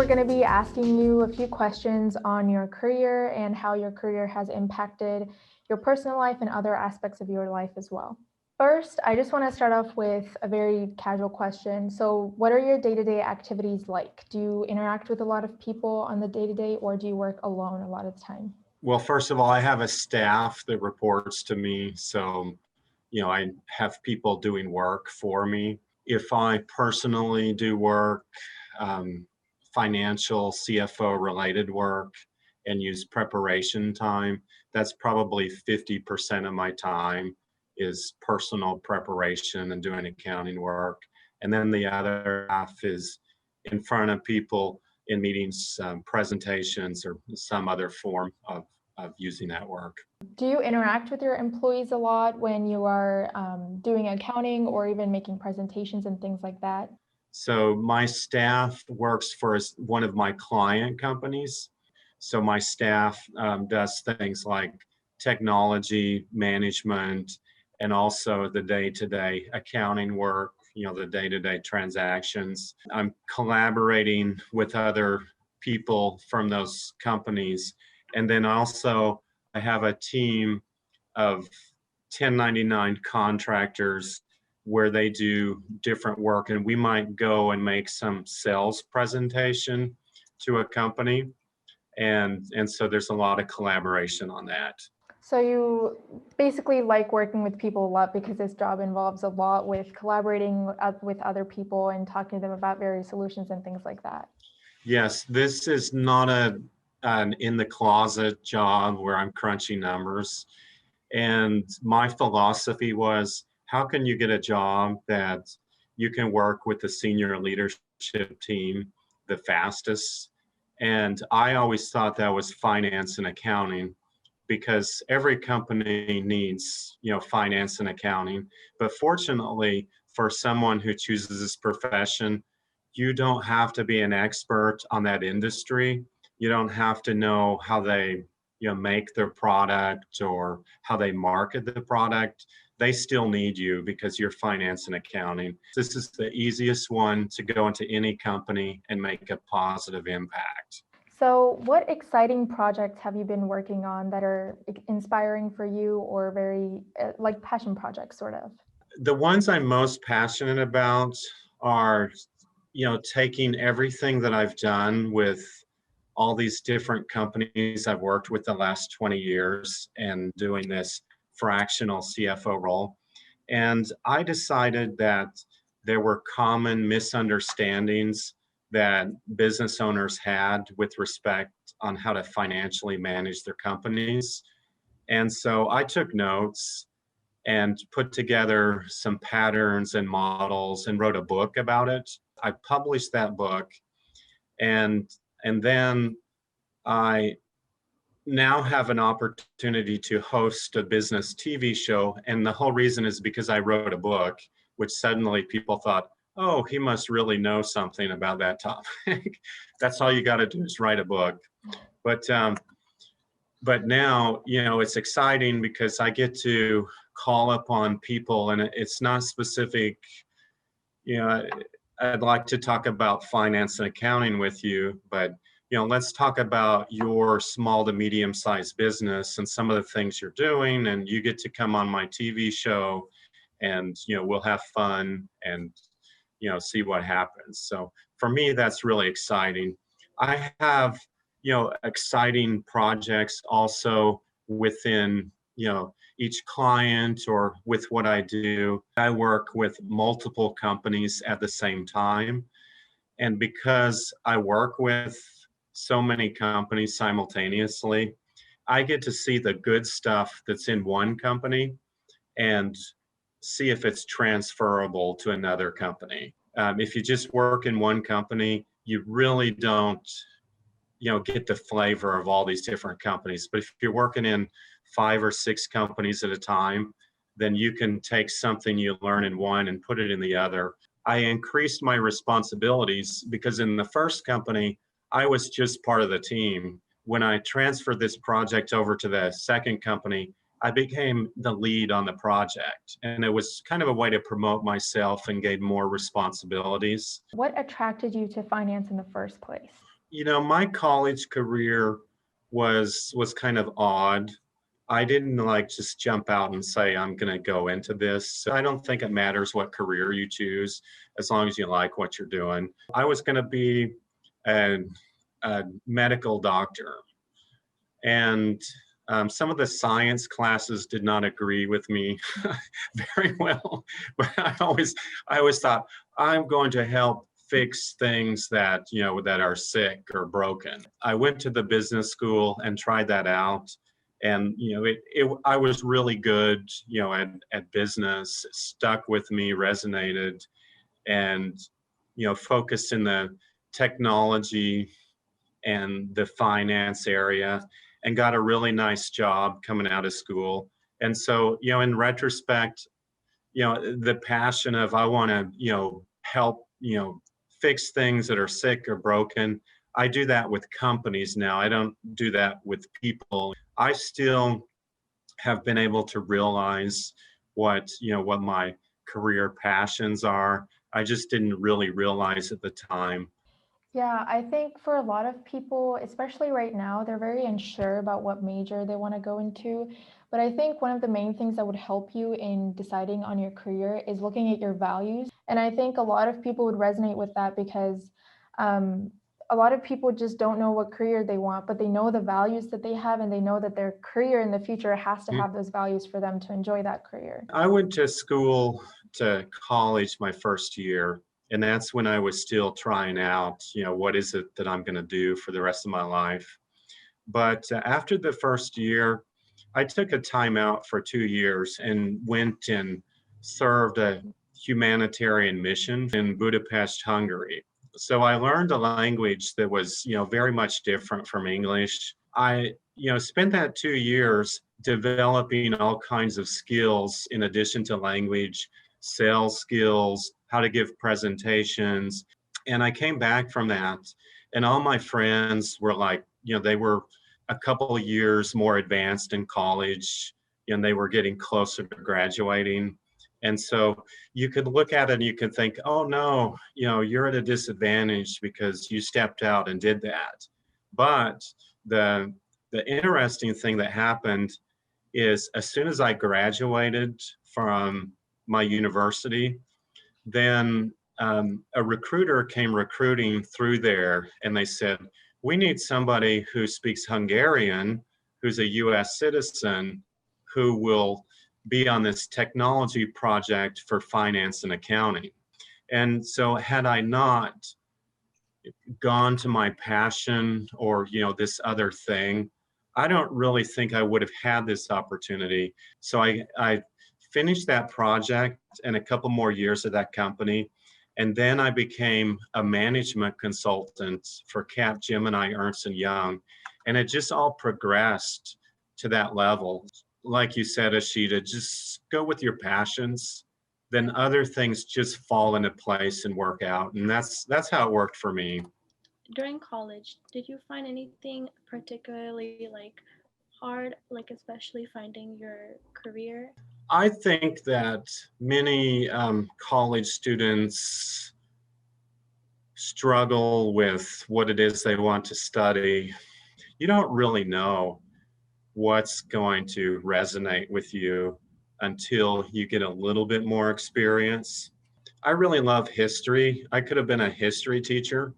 we're going to be asking you a few questions on your career and how your career has impacted your personal life and other aspects of your life as well. First, I just want to start off with a very casual question. So what are your day-to-day activities like? Do you interact with a lot of people on the day-to-day, or do you work alone a lot of the time? Well, first of all, I have a staff that reports to me. So, I have people doing work for me. If I personally do work, financial CFO related work, and use preparation time, that's probably 50% of my time is personal preparation and doing accounting work. And then the other half is in front of people in meetings, presentations, or some other form of using that work. Do you interact with your employees a lot when you are doing accounting or even making presentations and things like that? So my staff works for one of my client companies. So my staff does things like technology management and also the day-to-day accounting work, the day-to-day transactions. I'm collaborating with other people from those companies. And then also I have a team of 1099 contractors where they do different work, and we might go and make some sales presentation to a company. And so there's a lot of collaboration on that. So you basically like working with people a lot because this job involves a lot with collaborating with other people and talking to them about various solutions and things like that. Yes, this is not an in the closet job where I'm crunching numbers. And my philosophy was, how can you get a job that you can work with the senior leadership team the fastest? And I always thought that was finance and accounting, because every company needs, finance and accounting. But fortunately, for someone who chooses this profession, you don't have to be an expert on that industry. You don't have to know how they make their product or how they market the product. They still need you because you're finance and accounting. This is the easiest one to go into any company and make a positive impact. So what exciting projects have you been working on that are inspiring for you, or very like passion projects sort of? The ones I'm most passionate about are, taking everything that I've done with all these different companies I've worked with the last 20 years and doing this fractional CFO role. And I decided that there were common misunderstandings that business owners had with respect on how to financially manage their companies. And so I took notes and put together some patterns and models and wrote a book about it. I published that book, and then I now have an opportunity to host a business TV show. And the whole reason is because I wrote a book, which suddenly people thought, oh, he must really know something about that topic. That's all you got to do is write a book. But now, it's exciting because I get to call upon people, and it's not specific. I'd like to talk about finance and accounting with you, but let's talk about your small to medium sized business and some of the things you're doing, and you get to come on my TV show, and we'll have fun and see what happens. So for me, that's really exciting. I have exciting projects also within each client or with what I do. I work with multiple companies at the same time, and because I work with so many companies simultaneously, I get to see the good stuff that's in one company and see if it's transferable to another company. If you just work in one company, you really don't get the flavor of all these different companies. But if you're working in 5 or 6 companies at a time, then you can take something you learn in one and put it in the other. I increased my responsibilities because in the first company, I was just part of the team. When I transferred this project over to the second company, I became the lead on the project. And it was kind of a way to promote myself and gain more responsibilities. What attracted you to finance in the first place? My college career was kind of odd. I didn't like just jump out and say I'm going to go into this. I don't think it matters what career you choose as long as you like what you're doing. I was going to be a, a medical doctor, and some of the science classes did not agree with me very well. But I always thought I'm going to help fix things that that are sick or broken. I went to the business school and tried that out, and I was really good at business. It stuck with me, resonated, and focused in the technology and the finance area, and got a really nice job coming out of school. And so, in retrospect, the passion of I want to, help, fix things that are sick or broken. I do that with companies now. I don't do that with people. I still have been able to realize what my career passions are. I just didn't really realize at the time. Yeah, I think for a lot of people, especially right now, they're very unsure about what major they want to go into. But I think one of the main things that would help you in deciding on your career is looking at your values. And I think a lot of people would resonate with that because a lot of people just don't know what career they want, but they know the values that they have, and they know that their career in the future has to have those values for them to enjoy that career. I went to college my first year, and that's when I was still trying out, what is it that I'm going to do for the rest of my life. But after the first year, I took a time out for 2 years and went and served a humanitarian mission in Budapest, Hungary. So I learned a language that was, very much different from English. I, spent that 2 years developing all kinds of skills in addition to language, sales skills, how to give presentations. And I came back from that, and all my friends were like, they were a couple of years more advanced in college, and they were getting closer to graduating. And so you could look at it and you could think, oh no, you're at a disadvantage because you stepped out and did that. But the interesting thing that happened is as soon as I graduated from my university, then a recruiter came recruiting through there, and they said, we need somebody who speaks Hungarian, who's a US citizen, who will be on this technology project for finance and accounting. And so had I not gone to my passion or, this other thing, I don't really think I would have had this opportunity. So I finished that project and a couple more years at that company. And then I became a management consultant for Capgemini, Ernst & Young. And it just all progressed to that level. Like you said, Ashita, just go with your passions. Then other things just fall into place and work out. And that's how it worked for me. During college, did you find anything particularly hard, especially finding your career? I think that many college students struggle with what it is they want to study. You don't really know what's going to resonate with you until you get a little bit more experience. I really love history. I could have been a history teacher.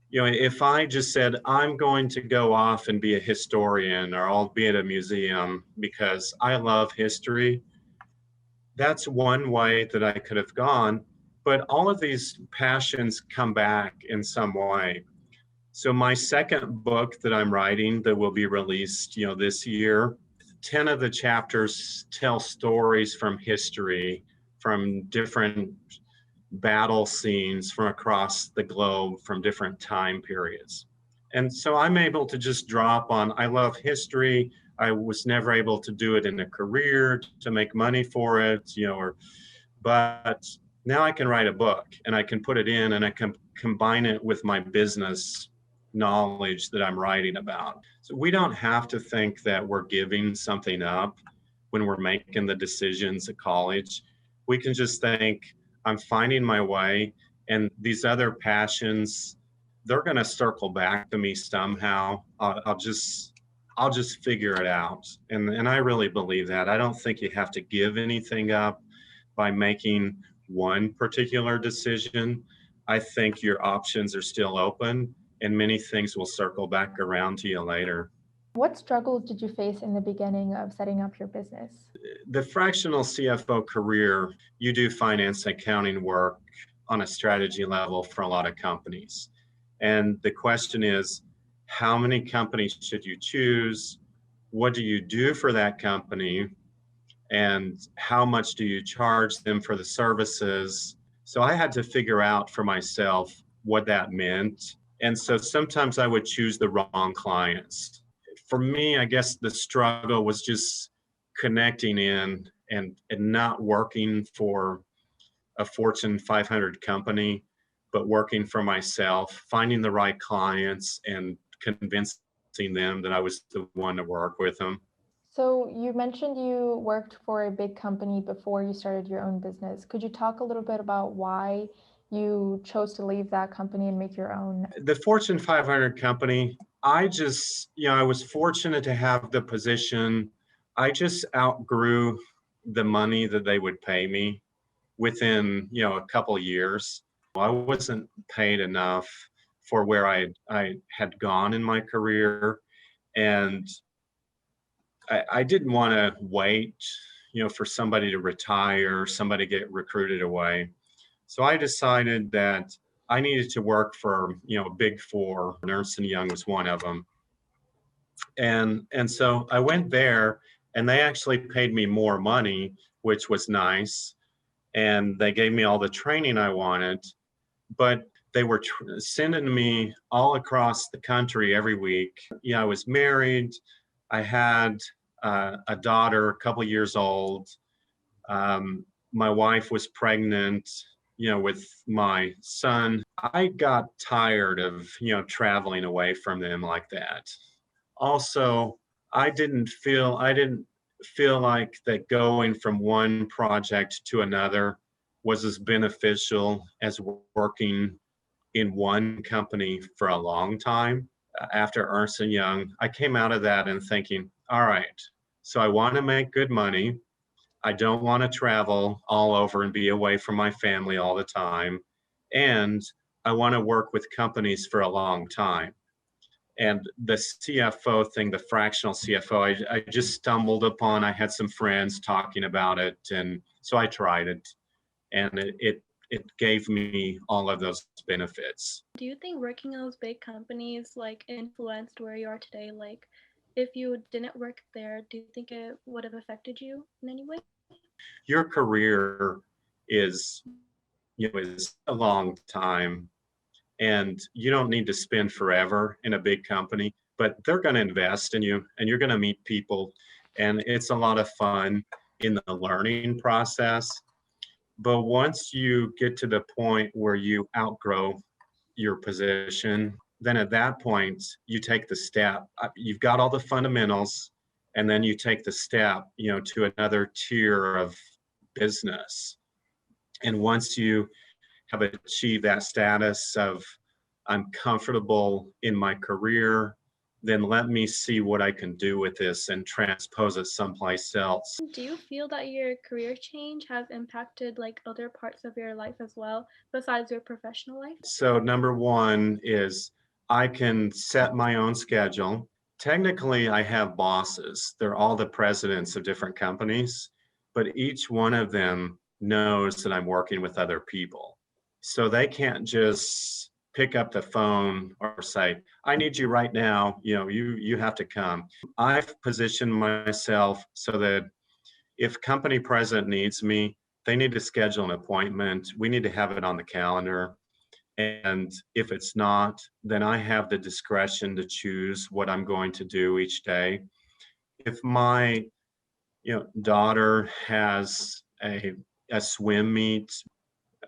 If I just said, I'm going to go off and be a historian, or I'll be at a museum because I love history, that's one way that I could have gone. But all of these passions come back in some way. So my second book that I'm writing that will be released, this year, 10 of the chapters tell stories from history, from different battle scenes from across the globe, from different time periods. And so I'm able to just drop on, I love history. I was never able to do it in a career to make money for it, but now I can write a book and I can put it in and I can combine it with my business knowledge that I'm writing about. So we don't have to think that we're giving something up when we're making the decisions at college. We can just think, I'm finding my way, and these other passions, they're going to circle back to me somehow. I'll just figure it out. And I really believe that. I don't think you have to give anything up by making one particular decision. I think your options are still open and many things will circle back around to you later. What struggles did you face in the beginning of setting up your business? The fractional CFO career, you do finance and accounting work on a strategy level for a lot of companies. And the question is, how many companies should you choose? What do you do for that company? And how much do you charge them for the services? So I had to figure out for myself what that meant. And so sometimes I would choose the wrong clients. For me, I guess the struggle was just connecting in and not working for a Fortune 500 company, but working for myself, finding the right clients and convincing them that I was the one to work with them. So you mentioned you worked for a big company before you started your own business. Could you talk a little bit about why you chose to leave that company and make your own? The Fortune 500 company, I was fortunate to have the position. I just outgrew the money that they would pay me within, a couple of years. I wasn't paid enough for where I had gone in my career. And I didn't want to wait, for somebody to retire, somebody to get recruited away. So I decided that I needed to work for, Big Four. Ernst & Young was one of them. And so I went there and they actually paid me more money, which was nice. And they gave me all the training I wanted, but they were sending me all across the country every week. I was married. I had a daughter, a couple years old. My wife was pregnant, with my son. I got tired of, traveling away from them like that. Also, I didn't feel like that going from one project to another was as beneficial as working in one company for a long time. After Ernst & Young, I came out of that and thinking, all right, so I want to make good money. I don't want to travel all over and be away from my family all the time. And I want to work with companies for a long time. And the CFO thing, the fractional CFO, I just stumbled upon. I had some friends talking about it. And so I tried it. And it gave me all of those benefits. Do you think working in those big companies like influenced where you are today? Like if you didn't work there, do you think it would have affected you in any way? Your career is, is a long time, and you don't need to spend forever in a big company, but they're going to invest in you and you're going to meet people, and it's a lot of fun in the learning process. But once you get to the point where you outgrow your position, then at that point you take the step. You've got all the fundamentals, and then you take the step, to another tier of business. And once you have achieved that status of I'm comfortable in my career, then let me see what I can do with this and transpose it someplace else. Do you feel that your career change has impacted like other parts of your life as well, besides your professional life? So number one is I can set my own schedule. Technically, I have bosses. They're all the presidents of different companies, but each one of them knows that I'm working with other people. So they can't just pick up the phone or say, I need you right now, you have to come. I've positioned myself so that if company president needs me, they need to schedule an appointment. We need to have it on the calendar. And if it's not, then I have the discretion to choose what I'm going to do each day. If my daughter has a swim meet,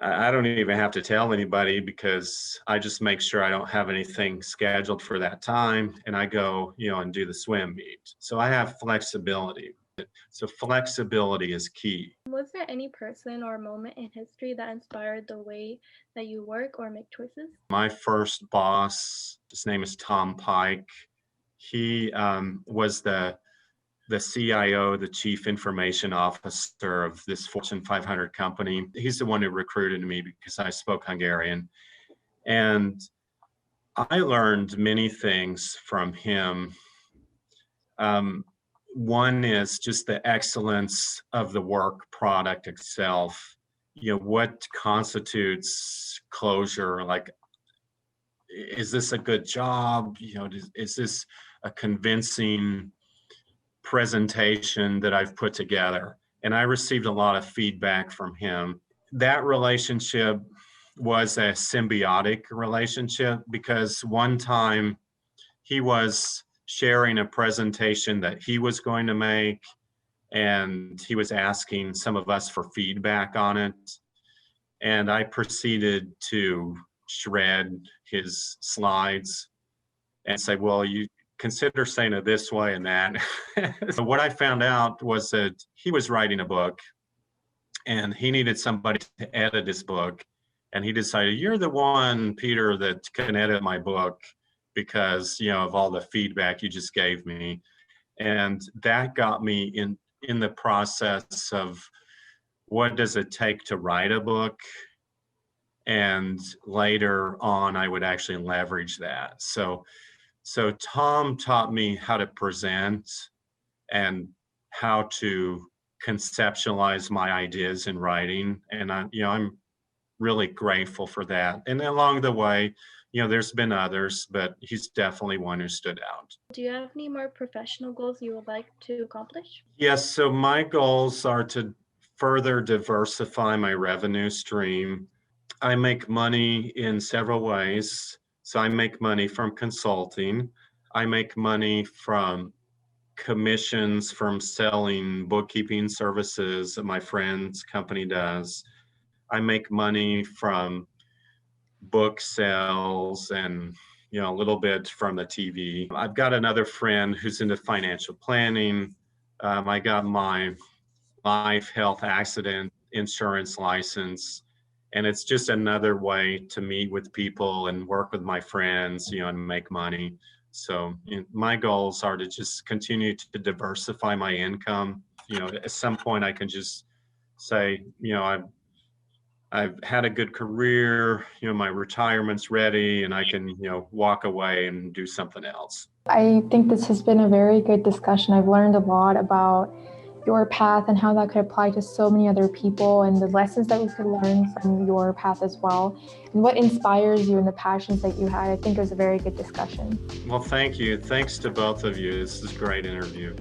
I don't even have to tell anybody because I just make sure I don't have anything scheduled for that time, and I go, and do the swim meet. So I have flexibility. So flexibility is key. Was there any person or moment in history that inspired the way that you work or make choices? My first boss, his name is Tom Pike. He was the CIO, the Chief Information Officer of this Fortune 500 company. He's the one who recruited me because I spoke Hungarian. And I learned many things from him. One is just the excellence of the work product itself. What constitutes closure? Like, is this a good job? Is this a convincing presentation that I've put together? And I received a lot of feedback from him. That relationship was a symbiotic relationship because one time he was sharing a presentation that he was going to make, and he was asking some of us for feedback on it. And I proceeded to shred his slides and say, well, you consider saying it this way and that. So what I found out was that he was writing a book and he needed somebody to edit his book. And he decided, you're the one, Peter, that can edit my book because, of all the feedback you just gave me. And that got me in the process of what does it take to write a book? And later on, I would actually leverage that. So Tom taught me how to present and how to conceptualize my ideas in writing. And I'm really grateful for that. And along the way, there's been others, but he's definitely one who stood out. Do you have any more professional goals you would like to accomplish? Yes, so my goals are to further diversify my revenue stream. I make money in several ways. So I make money from consulting. I make money from commissions from selling bookkeeping services that my friend's company does. I make money from book sales and a little bit from the TV. I've got another friend who's into financial planning. I got my life, health, accident insurance license. And it's just another way to meet with people and work with my friends, and make money. So my goals are to just continue to diversify my income. At some point I can just say, I've had a good career, my retirement's ready, and I can, walk away and do something else. I think this has been a very good discussion. I've learned a lot about your path and how that could apply to so many other people and the lessons that we could learn from your path as well, and what inspires you and the passions that you had. I think it was a very good discussion. Well, thank you. Thanks to both of you. This is a great interview.